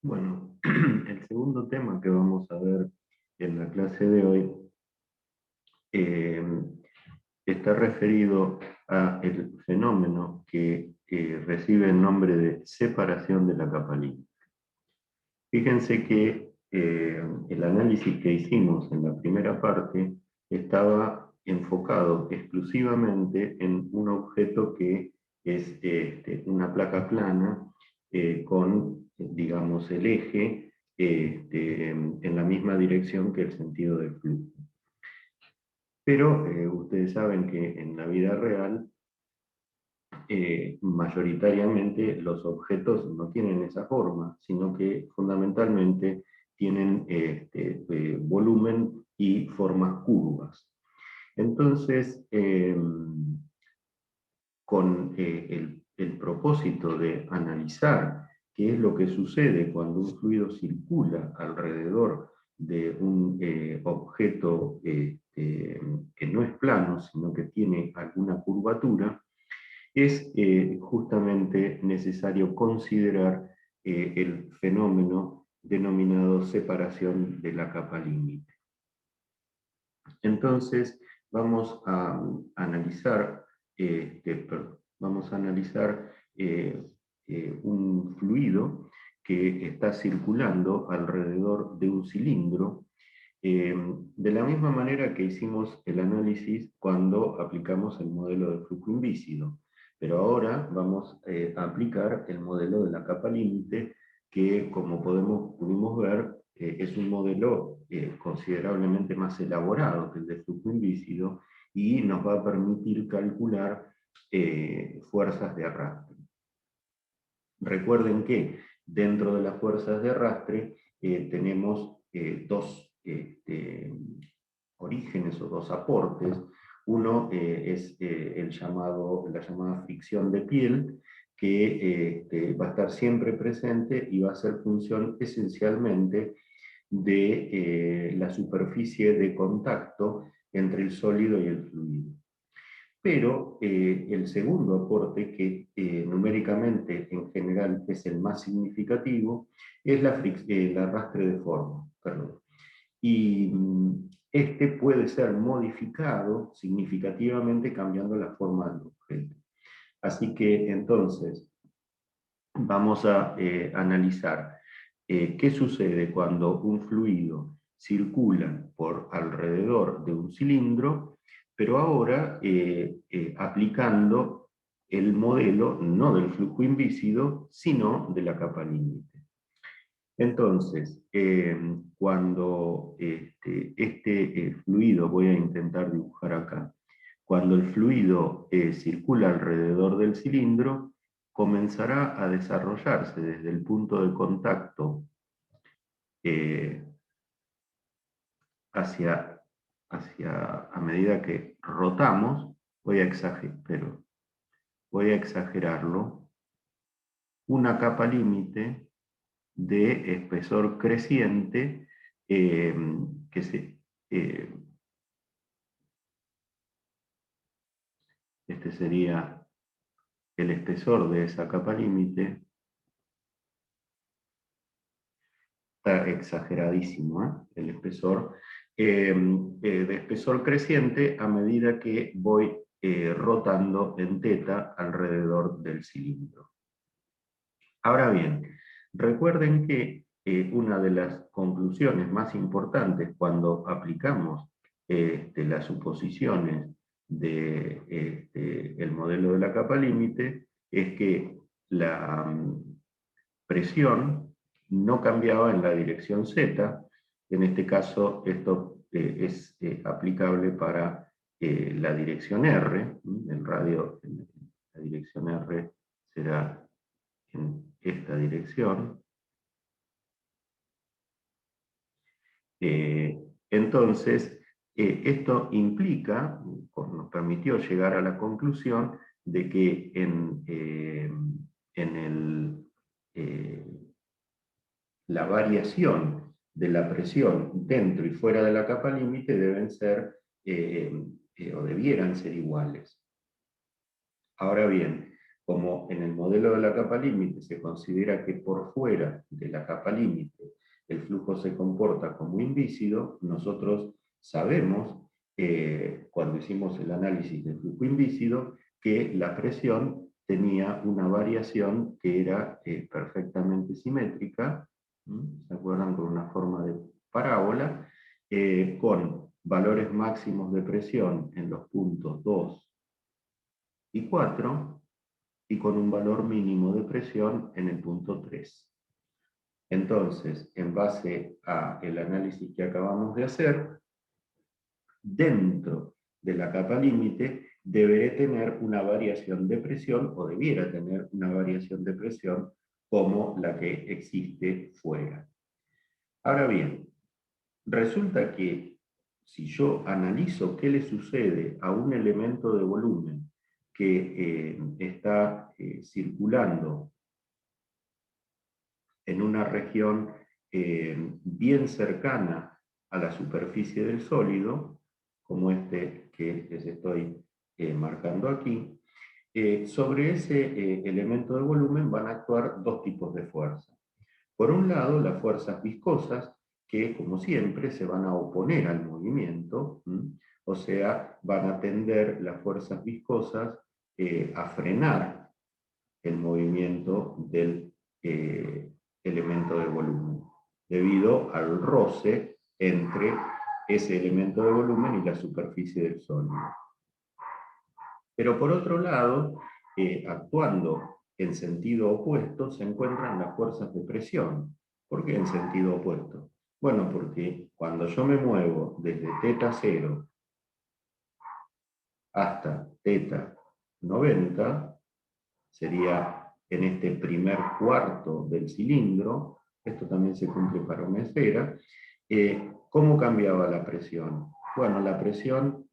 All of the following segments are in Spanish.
Bueno, el segundo tema que vamos a ver en la clase de hoy eh, está referido a el fenómeno que recibe el nombre de separación de la capa líquida. Fíjense que el análisis que hicimos en la primera parte estaba enfocado exclusivamente en un objeto que es una placa plana con, digamos, el eje en la misma dirección que el sentido del flujo. Pero ustedes saben que en la vida real mayoritariamente los objetos no tienen esa forma, sino que fundamentalmente tienen volumen y formas curvas. Entonces, con el propósito de analizar qué es lo que sucede cuando un fluido circula alrededor de un objeto que no es plano, sino que tiene alguna curvatura, es justamente necesario considerar el fenómeno denominado separación de la capa límite. Entonces, vamos a analizar, vamos a analizar un fluido que está circulando alrededor de un cilindro, de la misma manera que hicimos el análisis cuando aplicamos el modelo de flujo invícido. Pero ahora vamos a aplicar el modelo de la capa límite, que como pudimos ver, es un modelo considerablemente más elaborado que el de flujo invícido y nos va a permitir calcular fuerzas de arrastre. Recuerden que dentro de las fuerzas de arrastre tenemos dos orígenes o dos aportes. Uno es la llamada fricción de piel, que va a estar siempre presente y va a ser función esencialmente de la superficie de contacto entre el sólido y el fluido. Pero el segundo aporte, que numéricamente en general es el más significativo, es el arrastre de forma. Perdón. Y este puede ser modificado significativamente cambiando la forma del objeto. Así que entonces vamos a analizar qué sucede cuando un fluido circula por alrededor de un cilindro, pero ahora aplicando el modelo no del flujo invícido, sino de la capa límite. Entonces, cuando este fluido, voy a intentar dibujar acá, cuando el fluido circula alrededor del cilindro, comenzará a desarrollarse desde el punto de contacto eh, hacia, a medida que rotamos, voy a exagerarlo, una capa límite de espesor creciente eh, que eh, este sería el espesor de esa capa límite. Está exageradísimo, ¿eh? El espesor, de espesor creciente a medida que voy rotando en teta alrededor del cilindro. Ahora bien, recuerden que una de las conclusiones más importantes cuando aplicamos las suposiciones del modelo de la capa límite es que la presión no cambiaba en la dirección Z. En este caso, esto es aplicable para la dirección R. El radio, la dirección R será en esta dirección. Entonces, esto implica, nos permitió llegar a la conclusión de que la variación de la presión dentro y fuera de la capa límite deben ser o debieran ser iguales. Ahora bien, como en el modelo de la capa límite se considera que por fuera de la capa límite el flujo se comporta como invícido, nosotros sabemos, cuando hicimos el análisis del flujo invícido, que la presión tenía una variación que era perfectamente simétrica, ¿se acuerdan? Con una forma de parábola, con valores máximos de presión en los puntos 2 y 4, y con un valor mínimo de presión en el punto 3. Entonces, en base al análisis que acabamos de hacer, dentro de la capa límite deberé tener una variación de presión, o debiera tener una variación de presión como la que existe fuera. Ahora bien, resulta que si yo analizo qué le sucede a un elemento de volumen que está circulando en una región bien cercana a la superficie del sólido, como este que les estoy marcando aquí, sobre ese elemento de volumen van a actuar dos tipos de fuerza. Por un lado, las fuerzas viscosas, que como siempre se van a oponer al movimiento, o sea, van a tender las fuerzas viscosas a frenar el movimiento del elemento de volumen, debido al roce entre ese elemento de volumen y la superficie del sólido. Pero por otro lado, actuando en sentido opuesto, se encuentran las fuerzas de presión. ¿Por qué en sentido opuesto? Bueno, porque cuando yo me muevo desde θ0 hasta θ90, sería en este primer cuarto del cilindro, esto también se cumple para una esfera. ¿Cómo cambiaba la presión? Bueno, la presión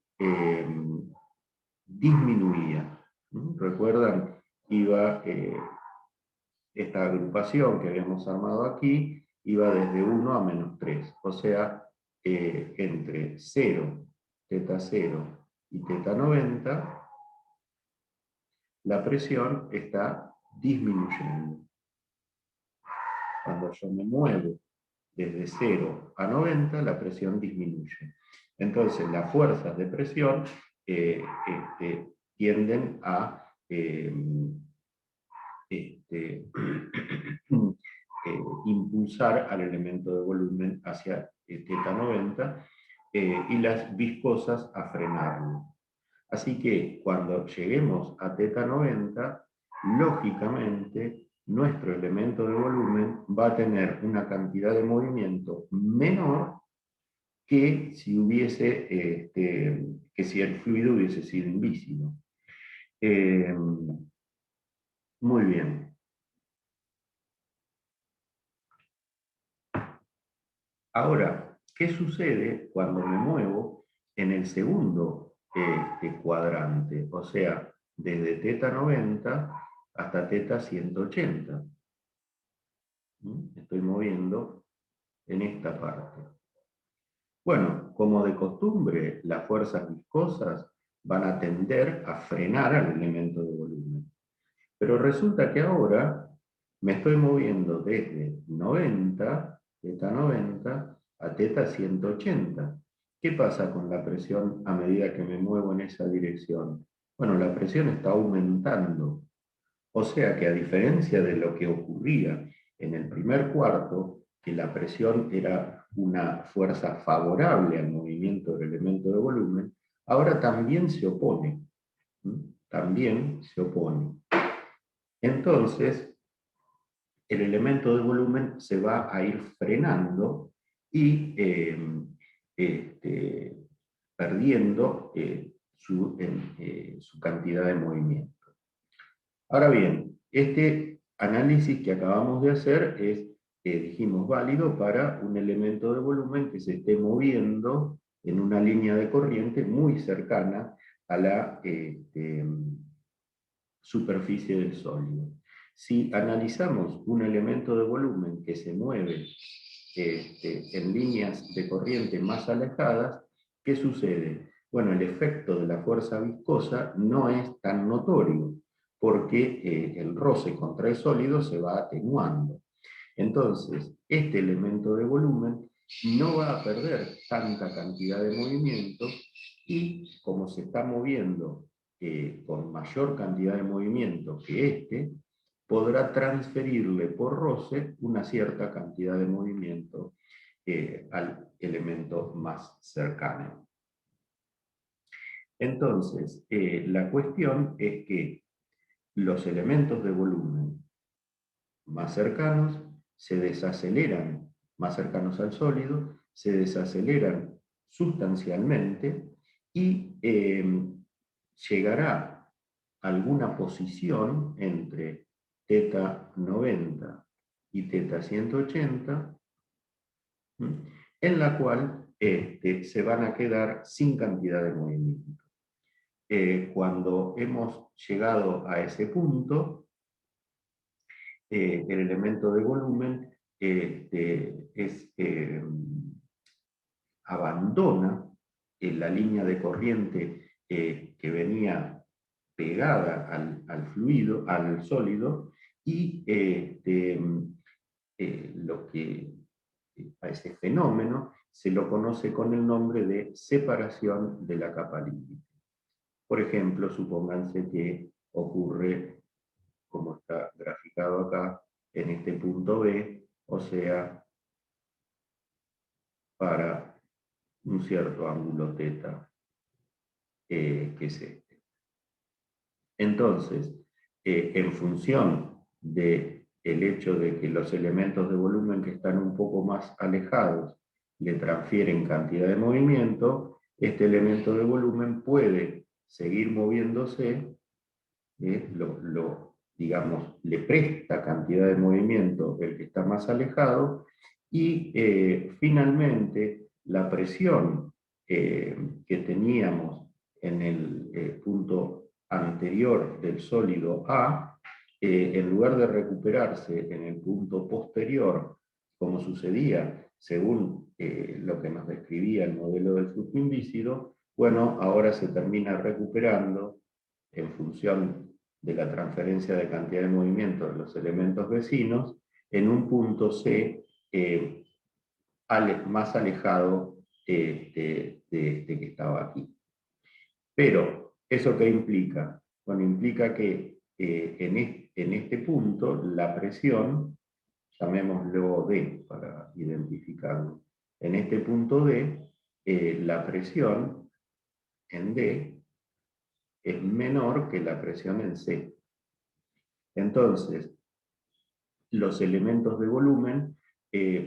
disminuía. ¿Recuerdan? Iba esta agrupación que habíamos armado aquí, iba desde 1 a -3, o sea, entre 0, θ0 y θ90, la presión está disminuyendo. Cuando yo me muevo desde 0 a 90, la presión disminuye. Entonces, las fuerzas de presión tienden a impulsar al elemento de volumen hacia θ90 y las viscosas a frenarlo. Así que cuando lleguemos a θ90, lógicamente nuestro elemento de volumen va a tener una cantidad de movimiento menor que si si el fluido hubiese sido invícido. Muy bien. Ahora, ¿qué sucede cuando me muevo en el segundo cuadrante? O sea, desde θ90 hasta θ180. Estoy moviendo en esta parte. Bueno, como de costumbre, las fuerzas viscosas van a tender a frenar al elemento de volumen. Pero resulta que ahora me estoy moviendo desde 90, θ90, a θ180. ¿Qué pasa con la presión a medida que me muevo en esa dirección? Bueno, la presión está aumentando. O sea que a diferencia de lo que ocurría en el primer cuarto, que la presión era una fuerza favorable al movimiento del elemento de volumen, ahora también se opone. También se opone. Entonces, el elemento de volumen se va a ir frenando y perdiendo su cantidad de movimiento. Ahora bien, este análisis que acabamos de hacer es, dijimos, válido para un elemento de volumen que se esté moviendo en una línea de corriente muy cercana a la superficie del sólido. Si analizamos un elemento de volumen que se mueve en líneas de corriente más alejadas, ¿qué sucede? Bueno, el efecto de la fuerza viscosa no es tan notorio, porque el roce contra el sólido se va atenuando. Entonces, este elemento de volumen no va a perder tanta cantidad de movimiento y como se está moviendo con mayor cantidad de movimiento que este, podrá transferirle por roce una cierta cantidad de movimiento al elemento más cercano. Entonces, la cuestión es que los elementos de volumen más cercanos se desaceleran, más cercanos al sólido, se desaceleran sustancialmente y llegará a alguna posición entre θ 90 y θ 180, en la cual se van a quedar sin cantidad de movimiento. Cuando hemos llegado a ese punto, el elemento de volumen abandona la línea de corriente que venía pegada al fluido, al sólido, y a ese fenómeno se lo conoce con el nombre de separación de la capa límite. Por ejemplo, supónganse que ocurre, como está graficado acá, en este punto B, o sea, para un cierto ángulo θ, que es este. Entonces, en función del hecho de que los elementos de volumen que están un poco más alejados le transfieren cantidad de movimiento, este elemento de volumen puede seguir moviéndose, digamos, le presta cantidad de movimiento el que está más alejado, y finalmente la presión que teníamos en el punto anterior del sólido A, en lugar de recuperarse en el punto posterior, como sucedía según lo que nos describía el modelo del flujo invícido, bueno, ahora se termina recuperando en función de la transferencia de cantidad de movimiento de los elementos vecinos en un punto C más alejado de este que estaba aquí. Pero, ¿eso qué implica? Bueno, implica que en este punto la presión, llamémoslo D para identificarlo, en este punto D, la presión en D es menor que la presión en C. Entonces, los elementos de volumen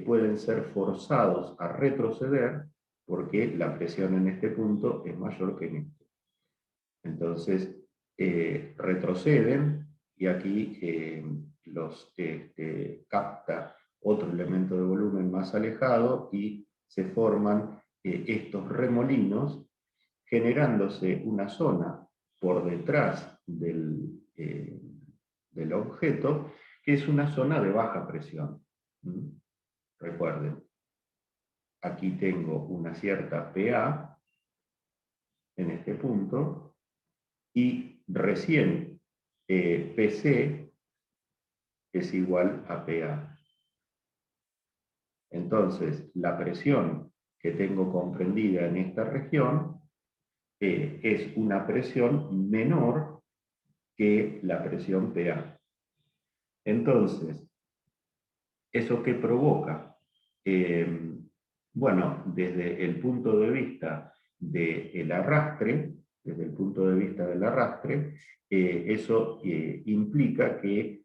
pueden ser forzados a retroceder porque la presión en este punto es mayor que en este. Entonces, retroceden y aquí los capta otro elemento de volumen más alejado y se forman estos remolinos, generándose una zona por detrás del objeto, que es una zona de baja presión. Recuerden, aquí tengo una cierta PA en este punto, y recién PC es igual a PA. Entonces, la presión que tengo comprendida en esta región es una presión menor que la presión PA. Entonces, ¿eso qué provoca? Bueno, desde el punto de vista del arrastre, eso implica que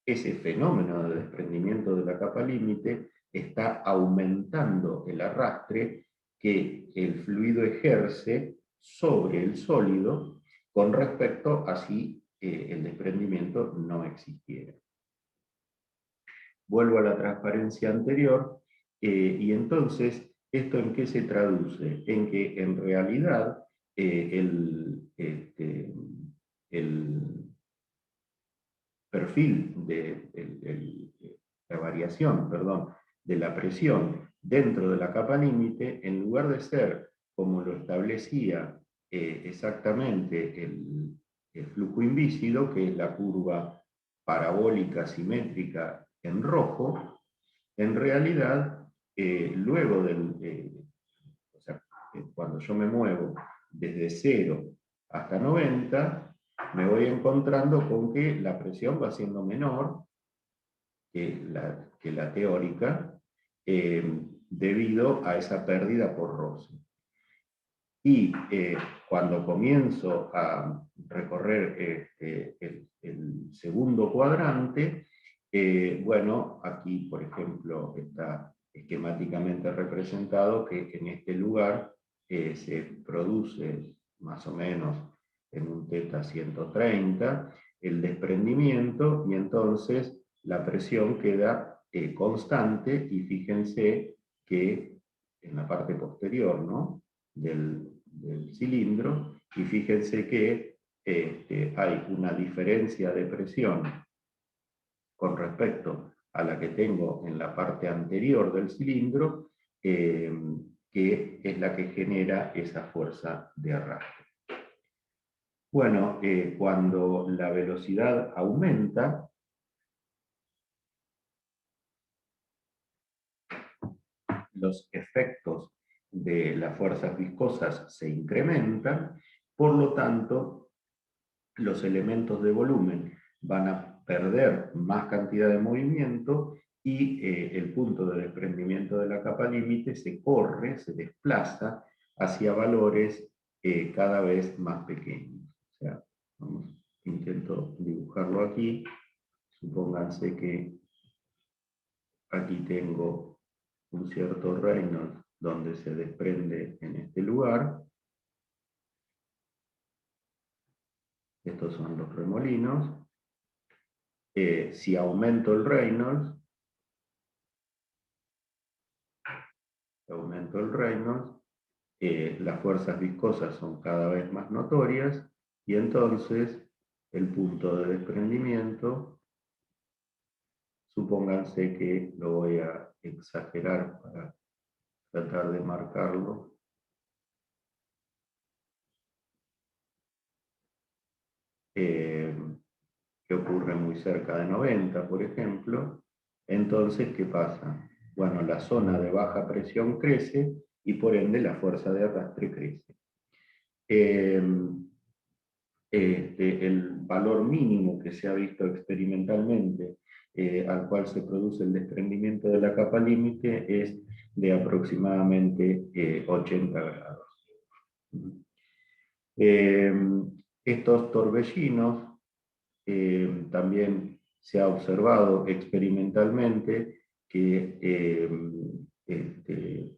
ese fenómeno de desprendimiento de la capa límite está aumentando el arrastre que el fluido ejerce sobre el sólido con respecto a si el desprendimiento no existiera. Vuelvo a la transparencia anterior, y entonces, ¿esto en qué se traduce? En que en realidad el perfil la variación, perdón, de la presión dentro de la capa límite, en lugar de ser como lo establecía exactamente flujo invícido, que es la curva parabólica simétrica en rojo, en realidad, luego o sea, cuando yo me muevo desde 0 hasta 90, me voy encontrando con que la presión va siendo menor que la teórica, debido a esa pérdida por roce. Y cuando comienzo a recorrer el segundo cuadrante, bueno, aquí, por ejemplo, está esquemáticamente representado que en este lugar se produce más o menos en un θ 130 el desprendimiento, y entonces la presión queda constante, y fíjense que en la parte posterior, ¿no?, del cilindro, y fíjense que hay una diferencia de presión con respecto a la que tengo en la parte anterior del cilindro, que es la que genera esa fuerza de arrastre. Bueno, cuando la velocidad aumenta, los efectos de las fuerzas viscosas se incrementan, por lo tanto, los elementos de volumen van a perder más cantidad de movimiento, y el punto de desprendimiento de la capa límite se corre, se desplaza hacia valores cada vez más pequeños. O sea, intento dibujarlo aquí. Supónganse que aquí tengo un cierto Reynolds donde se desprende en este lugar. Estos son los remolinos. Si aumento el Reynolds, las fuerzas viscosas son cada vez más notorias, y entonces el punto de desprendimiento, supónganse que lo voy a exagerar para tratar de marcarlo, que ocurre muy cerca de 90, por ejemplo. Entonces, ¿qué pasa? Bueno, la zona de baja presión crece, y por ende la fuerza de arrastre crece. El valor mínimo que se ha visto experimentalmente, al cual se produce el desprendimiento de la capa límite, es de aproximadamente 80 grados. Estos torbellinos, también se ha observado experimentalmente que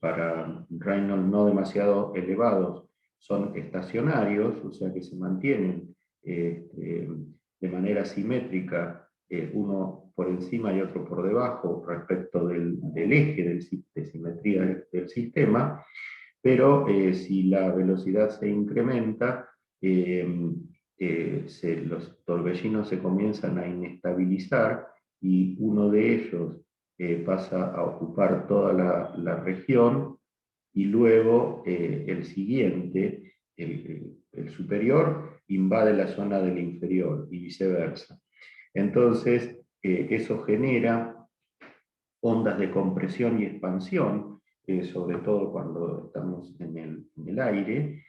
para Reynolds no demasiado elevados son estacionarios, o sea que se mantienen de manera simétrica, uno por encima y otro por debajo respecto del eje de simetría del sistema, pero si la velocidad se incrementa, los torbellinos se comienzan a inestabilizar, y uno de ellos pasa a ocupar toda la región, y luego el siguiente, el superior, invade la zona del inferior, y viceversa. Entonces, eso genera ondas de compresión y expansión, sobre todo cuando estamos en el aire,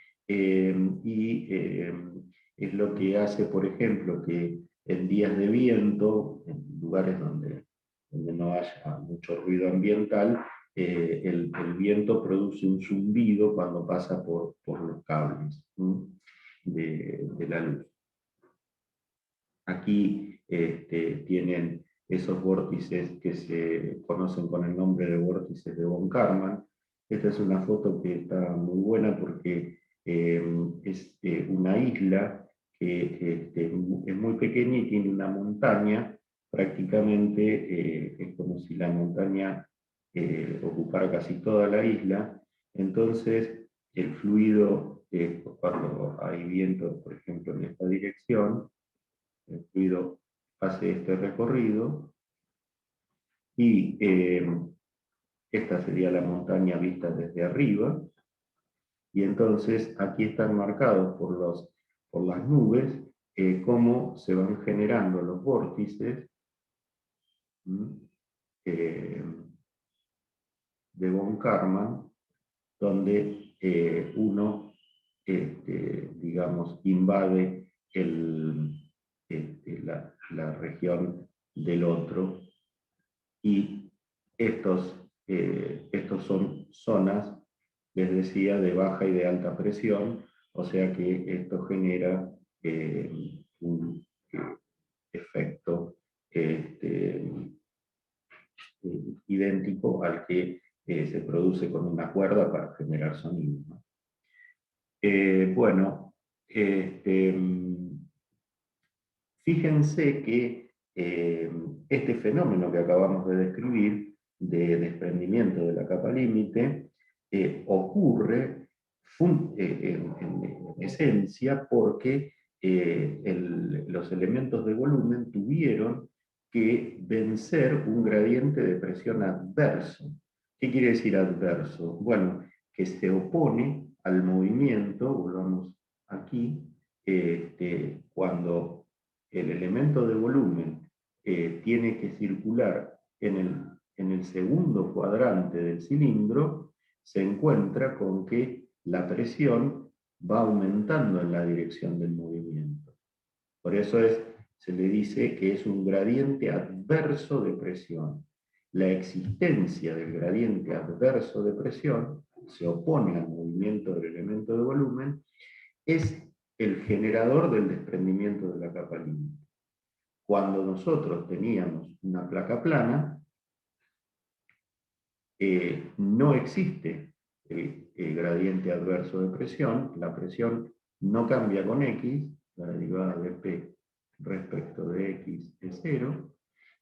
es lo que hace, por ejemplo, que en días de viento, en lugares donde no haya mucho ruido ambiental, el viento produce un zumbido cuando pasa por los cables de la luz. Aquí tienen esos vórtices que se conocen con el nombre de vórtices de von Karman. Esta es una foto que está muy buena porque es una isla que es muy pequeña y tiene una montaña. Prácticamente es como si la montaña ocupara casi toda la isla. Entonces, el fluido, cuando hay viento, por ejemplo, en esta dirección, el fluido hace este recorrido, y esta sería la montaña vista desde arriba, y entonces aquí están marcados por las nubes cómo se van generando los vórtices de von Karman, donde uno, digamos, invade la región del otro, y estos son zonas, les decía, de baja y de alta presión, o sea que esto genera un efecto idéntico al que se produce con una cuerda para generar sonido, ¿no? Bueno, fíjense que este fenómeno que acabamos de describir, de desprendimiento de la capa límite, ocurre en esencia porque los elementos de volumen tuvieron que vencer un gradiente de presión adverso. ¿Qué quiere decir adverso? Bueno, que se opone al movimiento, volvamos aquí, cuando el elemento de volumen tiene que circular en el segundo cuadrante del cilindro, se encuentra con que la presión va aumentando en la dirección del movimiento. Por eso se le dice que es un gradiente adverso de presión. La existencia del gradiente adverso de presión se opone al movimiento del elemento de volumen, es el generador del desprendimiento de la capa límite. Cuando nosotros teníamos una placa plana, no existe el gradiente adverso de presión, la presión no cambia con X, la derivada de P respecto de X es 0,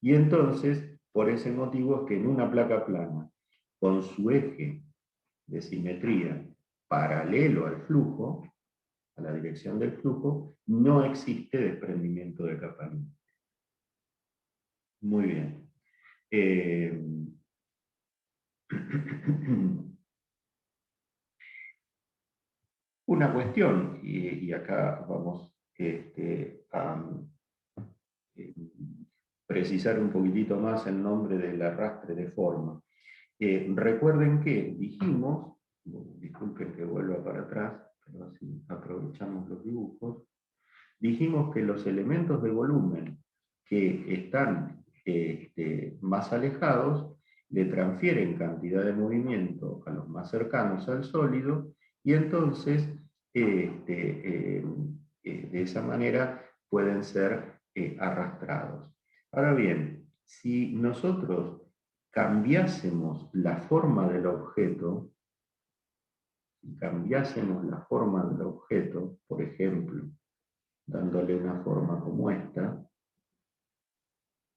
y entonces, por ese motivo es que en una placa plana, con su eje de simetría paralelo al flujo, a la dirección del flujo, no existe desprendimiento de capa límite. Muy bien. Una cuestión, y acá vamos a precisar un poquitito más el nombre del arrastre de forma. Recuerden que dijimos, disculpen que vuelva para atrás, pero así aprovechamos los dibujos, dijimos que los elementos de volumen que están más alejados le transfieren cantidad de movimiento a los más cercanos al sólido, y entonces de esa manera pueden ser arrastrados. Ahora bien, si nosotros cambiásemos la forma del objeto, por ejemplo, dándole una forma como esta,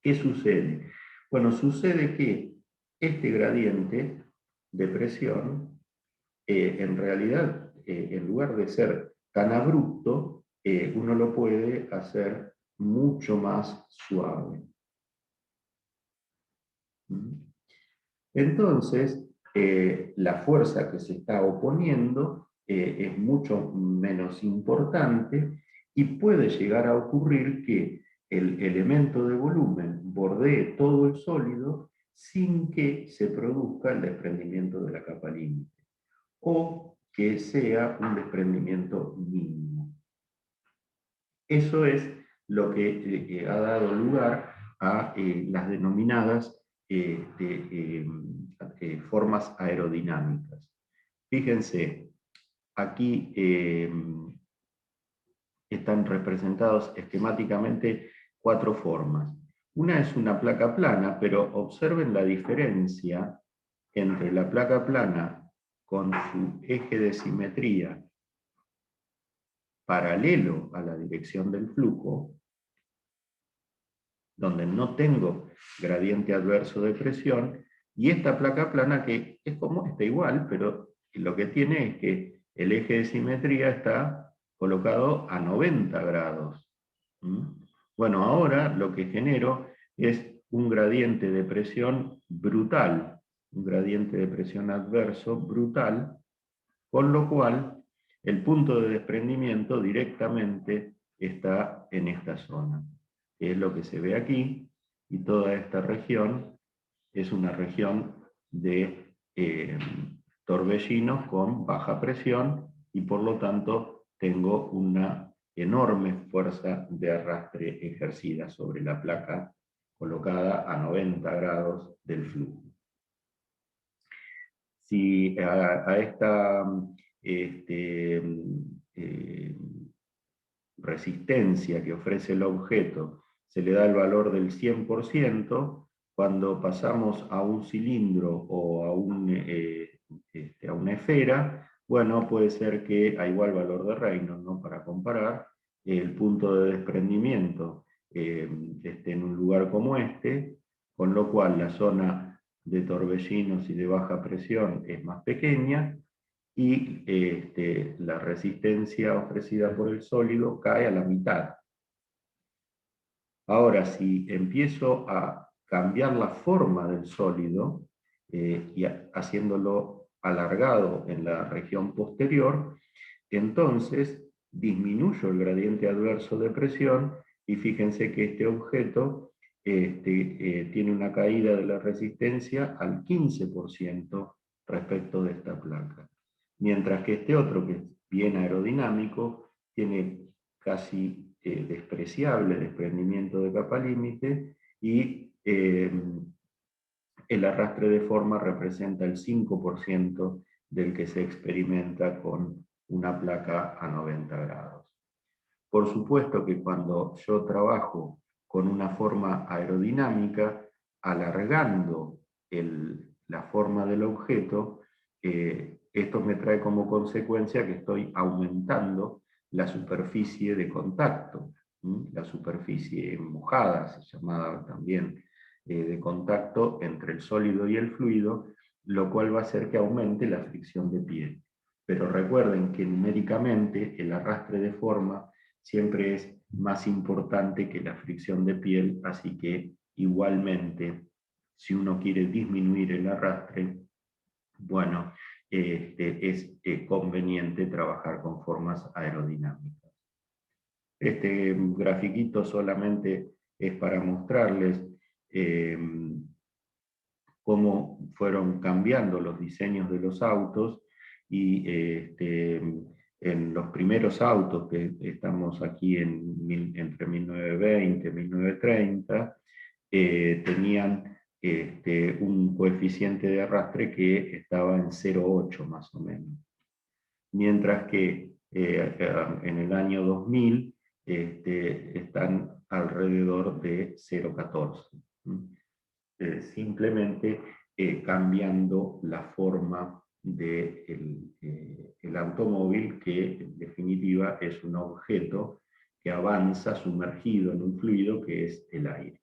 ¿qué sucede? Bueno, sucede que este gradiente de presión, en realidad, en lugar de ser tan abrupto, uno lo puede hacer mucho más suave. Entonces, la fuerza que se está oponiendo es mucho menos importante, y puede llegar a ocurrir que el elemento de volumen bordee todo el sólido sin que se produzca el desprendimiento de la capa límite, o que sea un desprendimiento mínimo. Eso es lo que ha dado lugar a las denominadas formas aerodinámicas. Fíjense, aquí están representados esquemáticamente 4 formas. Una es una placa plana, pero observen la diferencia entre la placa plana con su eje de simetría paralelo a la dirección del flujo, donde no tengo gradiente adverso de presión, y esta placa plana que es como esta igual, pero lo que tiene es que el eje de simetría está colocado a 90 grados. Bueno, ahora lo que genero es un gradiente de presión brutal, un gradiente de presión adverso brutal, con lo cual el punto de desprendimiento directamente está en esta zona, que es lo que se ve aquí, y toda esta región es una región de torbellinos con baja presión, y por lo tanto tengo una enorme fuerza de arrastre ejercida sobre la placa colocada a 90 grados del flujo. Si a esta eh, resistencia que ofrece el objeto se le da el valor del 100%, cuando pasamos a un cilindro o a una esfera, bueno, puede ser que a igual valor de Reynolds, ¿no? Para comparar, el punto de desprendimiento esté en un lugar como este, con lo cual la zona de torbellinos y de baja presión es más pequeña, y la resistencia ofrecida por el sólido cae a la mitad. Ahora, si empiezo a cambiar la forma del sólido y haciéndolo alargado en la región posterior, entonces disminuyo el gradiente adverso de presión, y fíjense que este objeto tiene una caída de la resistencia al 15% respecto de esta placa. Mientras que este otro, que es bien aerodinámico, tiene casi despreciable desprendimiento de capa límite, y el arrastre de forma representa el 5% del que se experimenta con una placa a 90 grados. Por supuesto que cuando yo trabajo con una forma aerodinámica, alargando la forma del objeto, esto me trae como consecuencia que estoy aumentando la superficie de contacto, la superficie mojada, se llamaba también, de contacto entre el sólido y el fluido, lo cual va a hacer que aumente la fricción de piel. Pero recuerden que numéricamente el arrastre de forma siempre es más importante que la fricción de piel, así que igualmente, si uno quiere disminuir el arrastre, bueno, es conveniente trabajar con formas aerodinámicas. Este grafiquito solamente es para mostrarles cómo fueron cambiando los diseños de los autos, y en los primeros autos, que estamos aquí entre 1920 y 1930, tenían un coeficiente de arrastre que estaba en 0,8 más o menos. Mientras que en el año 2000 están alrededor de 0,14. Simplemente cambiando la forma del el automóvil, que en definitiva es un objeto que avanza sumergido en un fluido que es el aire.